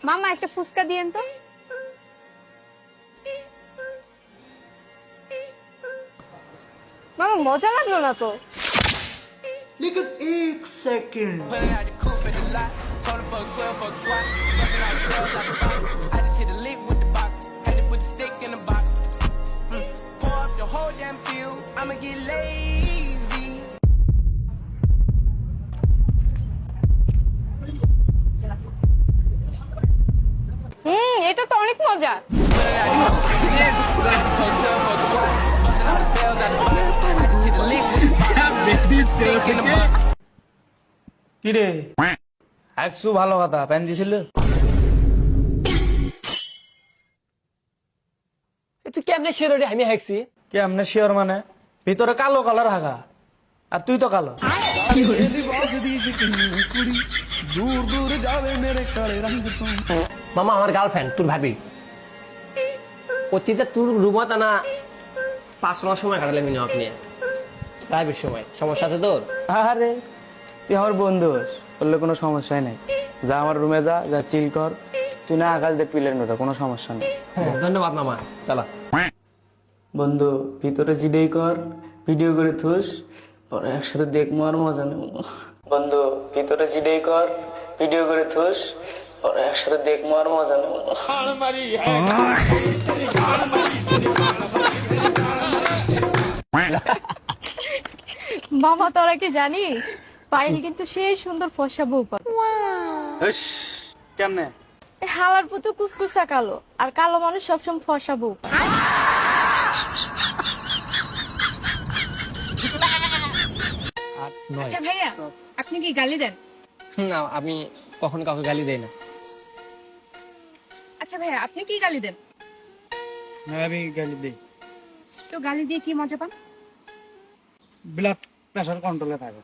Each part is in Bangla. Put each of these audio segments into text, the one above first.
মামা একটা ফুচকা দিয়েন তো। মামা মজা লাগলো না তো। लेकिन एक सेकंड এটা তো অনেক মজা। কিরে একশো ভালো কথা প্যান দিছিল তুই কেমনে শিওর রে আমি হাঁকছি? কে আমনে শিওর মানে ভিতরে কালো কালার হাগা আর তুই তো কালো। মামা আমার গার্লফ্রেন্ড তোর ভাবি অতীতে তোর রুমত আনা 5 মাস সময় কাটালে মিনি আপনি প্রাইভেট সময় সমস্যা আছে তোর? আরে তুই আমার বন্ধু বললে কোনো সমস্যাই নাই। যা আমার রুমে যা যা চিল কর, তুই না আকাশ দেখ পিলের মতো, কোনো সমস্যা নেই। ধন্যবাদ মামা, চলা। বন্ধু ভিতরে জিডেই কর, ভিডিও করে থুস, পরে একসাথে দেখবো আর মজা নেব। বন্ধু ভিতরে জিডেই কর, ভিডিও করে থুস, পরে একসাথে দেখবো আর মজা নেব। মামা তোরা কি জানিস পাইল কিন্তু সেই সুন্দর ফর্সা বউ পাবে। কেমনে? এই হালার পুতো কুসকুসা কালো, আর কালো মানুষ সবসময় ফর্সা বউ পায়। আচ্ছা ভাইয়া, আপনি কি গালি দেন? না, আমি কখন কাউকে গালি দেই না। আচ্ছা ভাইয়া, আপনি কি গালি দেন? আমি গালি দিই, তো গালি দিয়ে কি মজা পান? ব্লাড প্রেশার কন্ট্রোলে থাকে।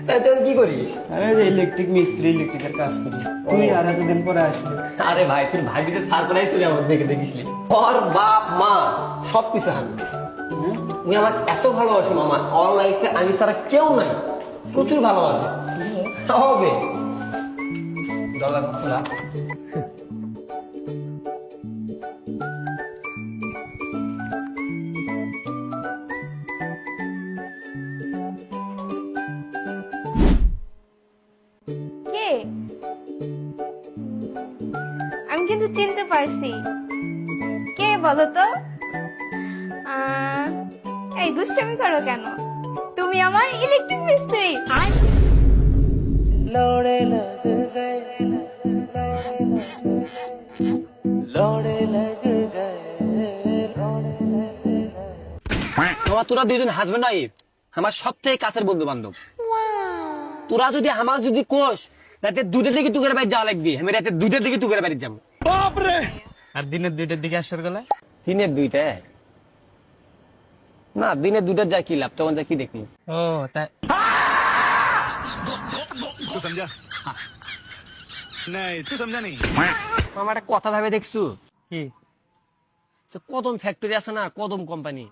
তাই তুই কি করিস? আমি যে ইলেকট্রিক মিস্ত্রি, ইলেকট্রিকের কাজ করি। তুই আর এতদিন পরে আসলি। আরে ভাই তোর ভাবিতে সারপ্রাইজ করে আমার দেখে দেখিসলি। ওর বাপ মা সবকিছু আমি উনি আমাকে এত ভালোবাসে মামা, অল লাইফে আমি ছাড়া কেউ নাই, প্রচুর ভালোবাসে। হবে ডলার খোলা কে? আমি কিন্তু চিনতে পারছি। কে বলো তো? এই দুষ্টামি করো কেন? তুমি আমার ইলেকট্রিক মিস্ত্রি। মামা তোরা দুজন হাজবেন্ড ওয়াইফ, আমার সব থেকে কাছের বন্ধু বান্ধব। তোরা যদি আমার যদি কোষ রাতে 2টার দিকে তুকের বাড়ি যাওয়া লাগবি, আমি রাতে 2টার দিকে তুকের বাড়ি যাবো। আর দিনের 2টার দিকে আসার গেলে দিনের 2টা না, দিনের 2টার যা কি লাভ, তখন যা কি দেখবি। ও তাই तू समझा नहीं तू समझा नहीं মামা একটা কথা ভাবে দেখছু? কি? সে কদম ফ্যাক্টরি আছে না, কদম কোম্পানি,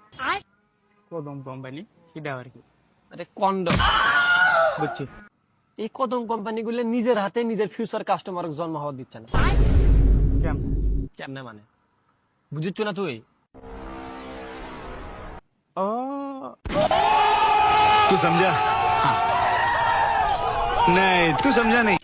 কদম কোম্পানি সেটা আর কি? আরে কন্ডম। বুঝছি। এই কদম কোম্পানি গুলো নিজের হাতে নিজের ফিউচার কাস্টমার জন্ম হওয়া দিচ্ছে না। কেমন? কেমনে মানে বুঝছ না তুই? ও तू समझा नहीं तू समझा नहीं